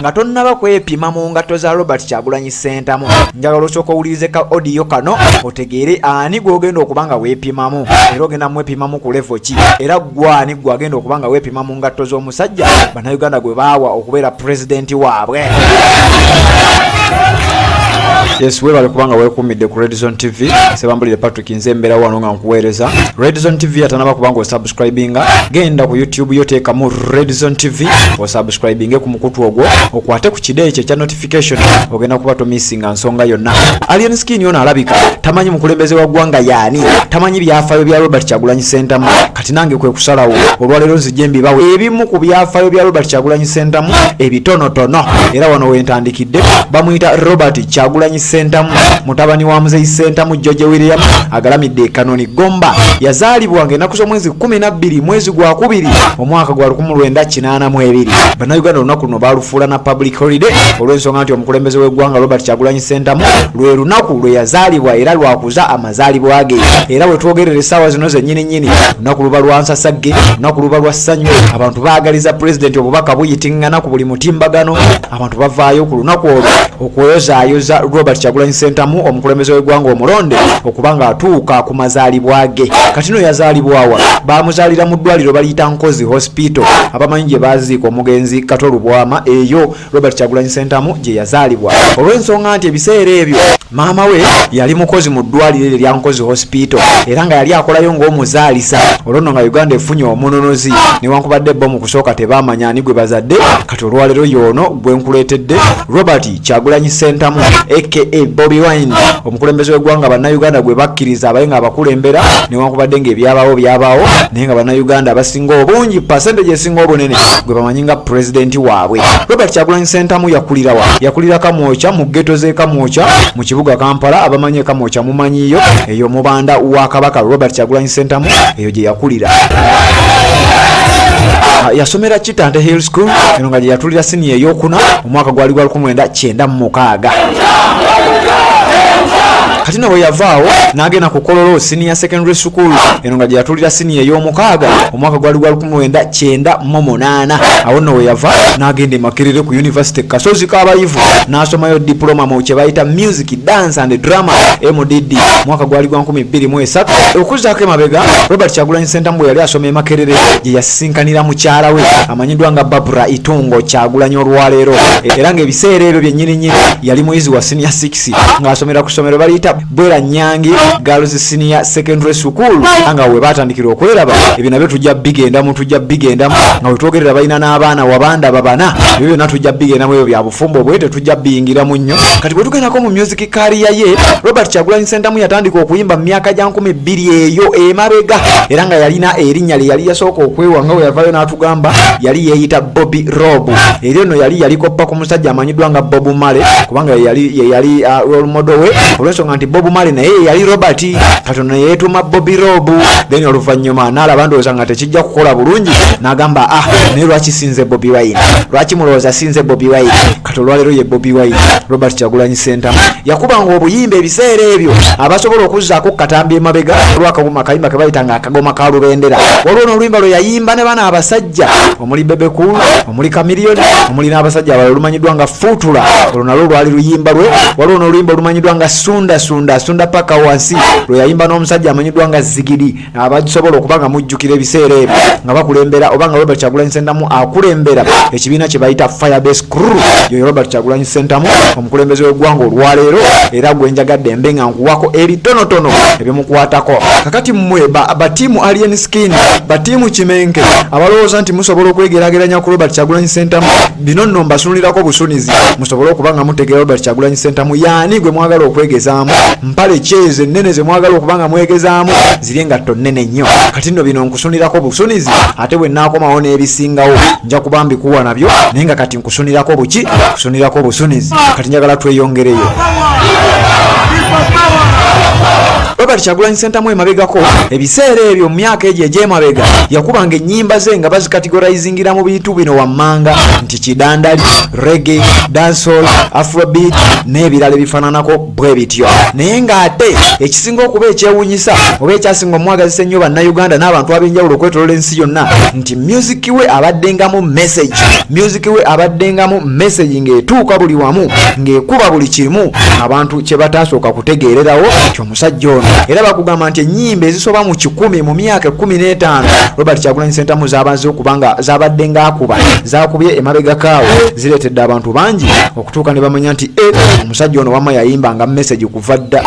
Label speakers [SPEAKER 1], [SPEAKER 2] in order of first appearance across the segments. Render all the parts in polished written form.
[SPEAKER 1] nga tonnaba kwepima mu ngatto za Robert Kyagulanyi Ssentamu. Njagala osooka owulirize ka audio kano otegeere ani gw'ogenda okuba nga weepimamu era ogenda mwepimamu ku level ki era gwani gwagenda okuba nga weepima mu ngatto z'omusajja bannayuganda gwe baawa okubeera pulezidenti waabwe. Yes, we bali kubanga wekumidde ku Redzone TV. Sebambulire Patrick Nzembera wano nga nkuweereza. Redzone TV atanaba kubanga osubscribinga. Genda ku YouTube yoteeka mu Redzone TV osubscribinge ku mukutu ogwo okwate ku kide ekyo kya notification ogenda kuba tomissinga nsonga yonna. Alien Skin yona alabika tamanyi mukulembeze wa ggwanga yaani tamanyi byafaayo bya Robert Kyagulanyi Ssentamu kati nange kwe kusalawo olwaleero nzijje mbibawe ebimu ku byafaayo bya Robert Kyagulanyi Ssentamu ebitonotono era wano wentandikidde bamuyita Robert Kyagulanyi Ssentamu mutabani wa Muzeyi Ssentamu George William agalamidde Kanoni Gomba yazaalibwa ng'ennaku z'omwezi 12 mwezi gwa kubiri omwaka gwa 1982. Bannayuganda olunaku luno baalufuula na public holiday olw'ensonga nti omukulembeze w'eggwanga Robert Kyagulanyi Ssentamu lwe lunaku lwe yazaalibwa era lwakuza amazaalibwa ge era bwe twogerera essaawa zino zennyini lunaku luba lwa nsasagge lunaku luba lwa ssanyu abantu baagaliza pulezidenti obubaka buyitingana ku buli mutimbagano abantu bavaayo ku lunaku olwo okweyozaayoza Robert Kyagulanyi Ssentamu omukulembeze w'eggwanga omulonde okubanga atuuka ku mazaalibwa ge. Kati no yazaalibwawa baamuzaalira mu ddwaliro baliyita Nkozi Hospital abamanyi gye baaziika omugenzi Katolu Bwama eyo Robert Kyagulanyi Ssentamu gye yazaalibwa olw'ensonga nti ebiseera ebyo maama we yali mukozi mu ddwaliro erya Nkozi Hospital era nga yali akolayo ng'omuzaalisa olwono nga Uganda efunye omunonozi newankubadde bo mu kusooka tebaamanya ani gwe bazadde kati olwaleero yoono gwe nkuleetedde Robert Kyagulanyi Ssentamu aka Bobi Wine omukulembeze w'eggwanga bannayuganda gwe bakkiriza abaye nga abakulembera newankubadde ng'ebyabaawo byabaawo naye nga bannayuganda abasinga obungi percentage esinga obunene gwe bamanyi nga pulezidenti waabwe. Robert Kyagulanyi Ssentamu yakulira Kamwokya mu ghetto z'e Kamwokya mu kibuga Kampala abamanyi Kamwokya mumanyiyo eyo mubanda wa Kabaka Robert Kyagulanyi Ssentamu eyo gye yakulira. Yasomera Kitante Hill School eno nga gye yatulira siniya ey'okuna omwaka gwali gwa 1996. Kati no yavaawo n'agenda ku Kololo Senior Secondary School eno nga gye yatulira siniya ey'omukaaga omwaka gwali gwa 1998. Awo no yava n'agenda Makerere ku University Kasozi Kabayivu n'asomayo diploma mu kye bayita Music Dance and Drama MDD mwaka gwali gwa 2003. Okuzaako emabega Robert Kyagulanyi Ssentamu yali asoma Makerere gye yasinkanira mukyala we amanyiddwa nga Barbara Itungo Kyagulanyi olwaleero era ng'ebiseera ebyo byennyini yali muyizi wa Senior 6 ng'asomera ku ssomero baliyita Bwera Nyangi Girls Senior Secondary School nga we batandikira okweraba ebyo nabyo tujja bigendamu nga we twogerera balina n'abaana wabanda babana ebyo byonna tujja bigendamu ebyo bya bufumbo bwe tetujja biyingiramu nnyo. Kati bwe tugendako mu music career ye Robert Kyagulanyi Ssentamu yatandika okuyimba mu myaka gya 2000 eyo emabega era nga yalina erinnya lye yali yasooka okwewa nga we yavaayo n'atugamba yali yeeyita Bobby Rob eryo nno yali yalikoppa ku musajja amanyiddwa nga Bob Marley kubanga yali role model we olw'ensonga nti Bob Marley naye yali Robert Katono yeetuma Bobby Rob then oluvannyuma n'alaba ndowooza nga tekijja kukola bulungi n'agamba naye lwaki sinze Bobi Wine lwaki mulowooza sinze Bobi Wine kati olwaleero ye Bobi Wine Robert Kyagulanyi Ssentamu yakubanga obuyimba ebiseera ebyo abasobola okuzzaako katambi emabega olwakagoma akayimba ke bayitanga akagoma ka lubendera waliwo n'oluyimba lwe yayimba ne bana abasajja omuli Bebe Cool omuli Chameleone omuli n'abasajja abalala olumanyiddwa nga Fuutula olwo nalwo lwali luyimba lwe waliwo n'oluyimba olumanyiddwa nga Sunda paka wansi lwe yayimba n'omusajja amanyiddwa nga Zigidi abasobola okuba nga mujjukira ebiseera ebyo nga bakulembera oba nga Robert Kyagulanyi Ssentamu akulembera ekibiina kye bayita Firebase Crew yo Robert Kyagulanyi Ssentamu omukulembeze w'eggwanga olwaleero era gwe njagadde mbe nga nkuwako ebitonotono ebimukwatako. Kakati mmwe batiimu Alien Skin batiimu Kimenke abalowooza nti musobola okwegeraageranya ku Robert Kyagulanyi Ssentamu bino nno mbasunulirako busunizi musobole okuba nga mutegeera Robert Kyagulanyi Ssentamu yaani gwe mwagala okwegezaamu mpale kyeze nnene ze mwagala okuba nga mwegezaamu ziri engatto nnene nnyo. Kati nno bino nkusunirako busunizi ate bwe nnaakomawo n'ebisingawo nja kuba mbikuwa nabyo naye nga kati nkusunirako buki kusunirako busunizi kati njagala tweyongereyo. Robert Kyagulanyi Ssentamu emabegako ebiseera ebyo mu myaka egyo egy'emabega yakubanga ennyimba ze nga bazikategorizingira mu bintu bino wammanga nti kidandali, reggae, dancehall, afrobeat n'ebirala ebifaananako bwe bityo. Naye ng'ate ekisinga okuba ekyewuunyisa oba ekyasinga omwagazisa ennyo bannayuganda n'abantu ab'enjawulo okwetoloola ensi yonna nti music we abaddengamu message, music we abaddengamu message ng'etuuka buli wamu ng'ekuba buli kimu abantu kye bataasooka kutegeererawo nti omusajja ono. Era bakugamba nti ennyimba ezisoba mu 10 mu myaka 15 Robert Kyagulanyi Ssentamu zabanze okubanga zabadde ng'akuba zakubye emabega kaawo zireetedde abantu bangi okutuuka ne bamanya nti omusajja ono wamma yayimba nga message kuva dda.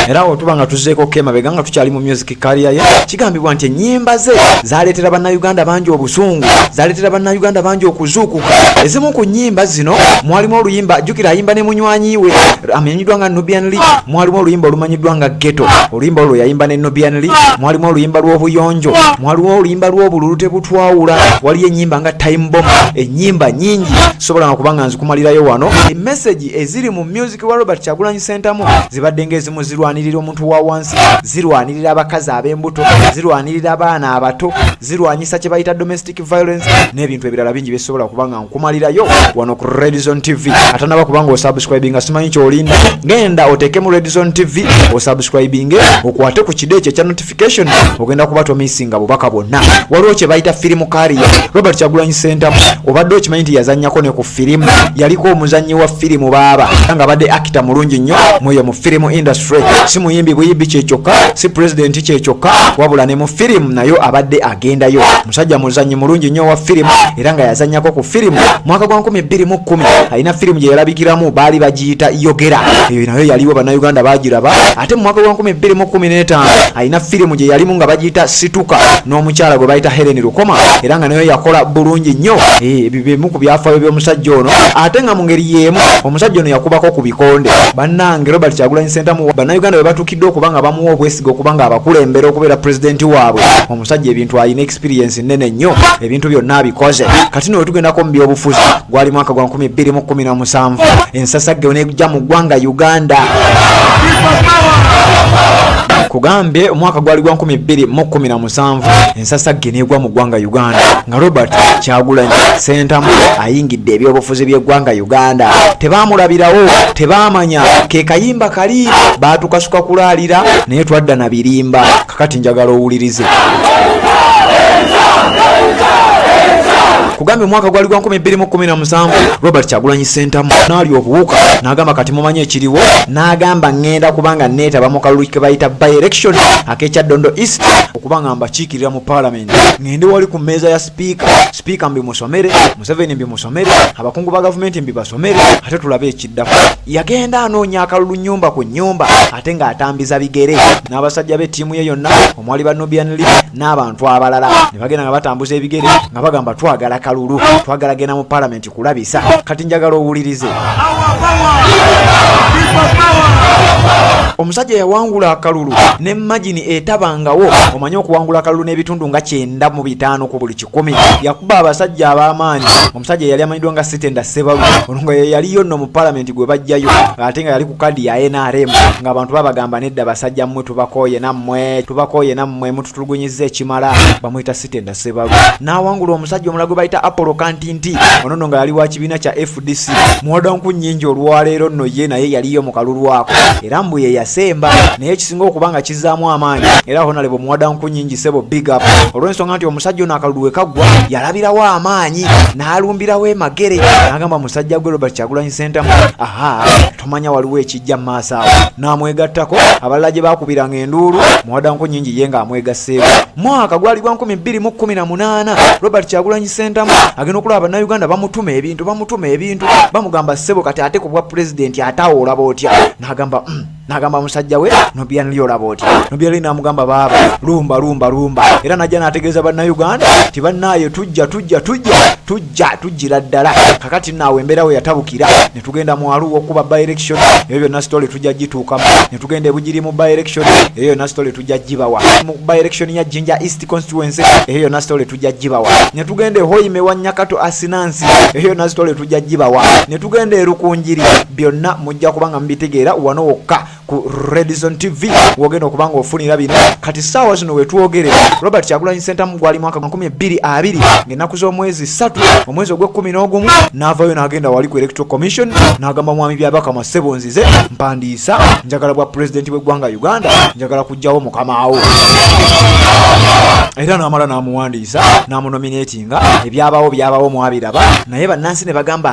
[SPEAKER 1] Era otuba nga tuzeeko kemabega nga tukyali mu music career ye kigambibwa nti ennyimba ze zaleetera bannayuganda bangi obusungu, zaleetera bannayuganda bangi okuzuukuka. Ezimu ku nnyimba zino mwalimu oluyimba jjukira ayimba ne munywanyi we amanyiddwa nga Nubian Lee, mwalimu oluyimba olumanyiddwa nga Ghetto, oluyimba olwo yayimba ne Nubian Lee, mwalimu oluyimba lw'obuyonjo, mwalimu oluyimba lw'obululu tebutwawula, waliyo ennyimba nga Time Bomb, ennyimba nnyingi sobola nga kubanga nzikumalirayo wano. Message eziri mu music wa Robert Kyagulanyi Ssentamu zibadde ng'ezimu zirwanirira omuntu wa wansi, zirwanirira abakazi ab'embuto, zirwanirira abaana abato, zirwanyisa kye bayita domestic violence n'ebintu ebirala bingi byesobola kubanga nkumalirayo wano ku Red Zone TV. Atanaba kubanga osubscribinga simanyi ky'olinda, genda oteeke mu Red Zone TV osubscribinge okwate ku kide ekyo ekya notification ogenda kuba tomisinga bubaka bwonna. Waliwo kye bayita firimu kariya Robert Kyagulanyi Ssentamu obadde okimanyi nti yazannyako ne ku firimu, yaliko omuzannyi wa firimu baaba nga abadde actor mulungi nnyo mweyo mu firimu industry. Si muyimbi buyimbi kyekyokka, si president kyekyokka, wabula ne mu firimu nayo abadde agendayo. Musajja muzannyi mulungi nnyo wa firimu era nga yazannyako ku firimu mwaka gwa 2010 alina firimu gye yalabikiramu baali bagiyita Yogera, eyo nayo yaliwo bannayuganda bagiraba. Ate mu mwaka gwa 2015 alina firimu gye yalimu nga bagiyita Situka n'omukyala gwe bayita Helen Rukoma era nga nayo yakola bulungi nnyo. Ebyo bimu ku byafaayo by'omusajja ono. Ate nga mu ngeri yeemu omusajja ono yakubako ku bikonde. Bannange Robert Kyagulanyi Ssentamu bannayuganda bwe batukidde okubanga bamuwa obwesiga okubanga abakulembera okubeera pulezidenti waabwe. Omusajja ebintu alina experience nnene nnyo, ebintu byonna abikoze. Kati nno wetugendako mu byobufuzi gwali mwaka gwa 2017 ensasagge onejja mu ggwanga Uganda. Kugambye omwaka gwali gwa 2017 ensasagge neegwa mu ggwanga Uganda nga Robert Kyagulanyi Ssentamu ayingidde ebyobufuzi by'eggwanga Uganda. Tebaamulabirawo, tebaamanya ke kayimba kali baatukasuka kulaalira naye twadda na birimba. Kakati njagala owulirize. Kugambye mwaka gwali gwa 2017 Robert Kyagulanyi Ssentamu n'ali obuwuka n'agamba kati mumanye ekiriwo, n'agamba ngenda kubanga neetaba mu kalulu ke bayita by-election ak'ekya Dondo East okubanga mbakiikirira mu parliament. Ngende wali ku mmeeza ya speaker mbimusomere, Museveni mbimusomere, abakungu ba gavumenti mbibasomere, ate tulabe ekiddako. Yagenda anoonya akalulu nnyumba ku nnyumba ate ng'atambiza bigere n'abasajja b'ettiimu ye yonna omwali ba Nubian Lee n'abantu abalala ne bagenda nga batambuza ebigere nga bagamba twagala kalulu, twagala genda mu parliament kulabisa. Kati njagala owulirize. Omusajja yawangula akalulu ne magini etabangawo. Omanyi okuwangula akalulu n'ebitundu nga 95 ku buli 100. Yakuba abasajja ab'amaanyi. Omusajja yali amanyiddwa nga Sitenda Ssebalu ono nga yaliyo nno mu parliament gwe bajjayo ate nga yali ku kadi ya NRM ng'abantu babagamba nedda basajja mmwe tubakooye nammwe mututulugunyizza ekimala, bamuyita Sitenda Ssebalu. N'awangula omusajja omulago bayita Apollo Kantinti ono nno nga yali wa kibiina kya FDC muwodanku nnyingi olwaleero nno ye naye yaliyo mu kalulu ako era mbu ye yasemba naye ekisinga okubanga kizzaamu amaanyi era honalebo muwodanku nnyingi sebo big up olw'ensonga nti omusajja ono akalulu we kaggwa yalabirawo amaanyi n'alumbirawo emagere n'agamba musajja gwe Robert Kyagulanyi Ssentamu tomanya waliwo ekijja mu maaso awo n'amwegattako abalala gye baakubiranga enduulu muwodanku nnyingi ye ng'amwegasseeko. Mwaka gwali gwa 2018 Robert Kyagulanyi Ssentamu agenda okulaba bannayuganda bamutuma ebintu bamugamba ssebo kati ate ku bwa pulezidenti ate awo olaba otya n'agamba n'agamba musajja we Nobian lyolaba oti. Nobian n'amugamba baaba lumba era najja n'ategeeza bannayuganda ti bannaayo tujjira ddala kakati naawe embeera we yatabukira ne tugenda mu Arua okuba by election eyo byonna story tujja gituukamu ne tugenda ebugiri mu by election eyo byonna story tujja gibawa mu by election ya Jinja East constituency eyo byonna story tujja gibawa ne tugenda Hoime wa Nyakato Asinansi eyo byonna story tujja gibawa ne tugenda Rukunjiri byonna mujja kubanga mbitegeera wano wokka ku Redison TV wogenda okubanga ofunira bino kati saawa zino wetwogerera Robert Kyagulanyi Ssentamu gwali mwaka 2020 ng'ennaku z'omwezi 3 omwezi ogw'11 n'avaayo n'agenda wali ku Electoral Commission n'agamba mwami Byabaka Masebonzize mpandiisa njagala bwa president w'eggwanga Uganda njagala kujjawo mukamaawo era n'amala n'amuwandiisa n'amunominatinga ebyabaawo mwabiraba naye bannansi ne bagamba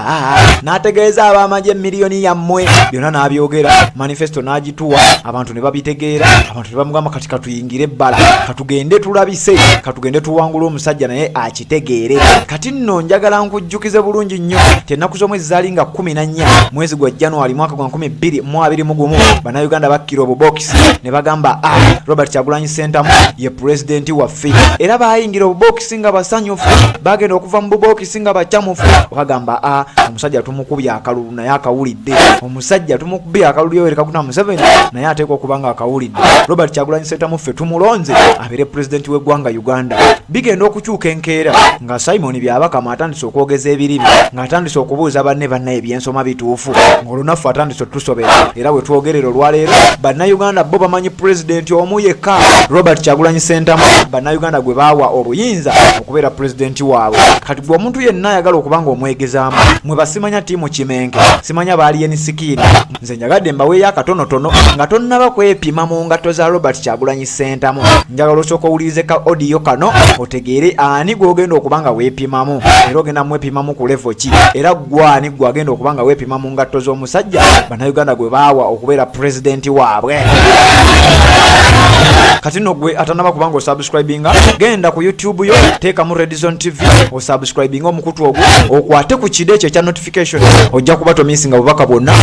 [SPEAKER 1] n'ategeeza ab'amagye miliyoni yammwe byonna n'abyogera manifesto n'agituwa abantu ne babitegeera abantu ne bamugamba kati katuyingire ebbala katugende tulabise katugende tuwangula omusajja naye akitegeere kati nno njagala nkujjukize bulungi nnyo ennaku z'omwezi zaali nga 14 mwezi gwa January mwaka gwa 2021 bannayuganda bakkira obubokisi ne bagamba Robert Kyagulanyi Ssentamu ye president waffe era baayingira obubokisi nga basanyufu bagenda okuva mu bubokisi nga bakyamufu bagamba omusajja tumukubye akalulu naye akawulidde omusajja tumukubye akalulu Yoweri Kaguta Museveni naye ateekwa okuba nga akawulidde Robert Kyagulanyi Ssentamu ffe tumulonze abeere president w'eggwanga Uganda bigenda okukyuka enkeera nga Simon Byabakama atandise okwogeza ebiribi ng'atandise okubuuza banne ebyensoma bituufu ng'olunafu atandise otusobera era bwe twogerera olwaleero bannayuganda bo bamanyi president omu yekka Robert Kyagulanyi Ssentamu bannayuganda gwe baawa obuyinza okubeera president waabwe kati gwe omuntu yenna ayagala okuba nga omwegezaamu mwe basimanya ttiimu Kimenke simanya baalieni sikiina nze njagadde mbaweeyo akatonotono nga tonnaba kwepima mu ngatto za Robert Kyagulanyi Ssentamu njagala osooka owulirize ka audio kano otegeere ani gw'ogenda okuba nga weepimamu era ogenda mwepimamu ku level ki era gwani gwagenda okuba nga weepima mu ngatto z'omusajja bannayuganda gwe baawa okubeera president waabwe kati nno gwe atanaba kubanga osubscribinga genda ku YouTube yo teekamu Redison TV osubscribinga omukutu ogwo okwate ku kide ekyo ekya notification ojja kuba tomisinga bubaka bwonna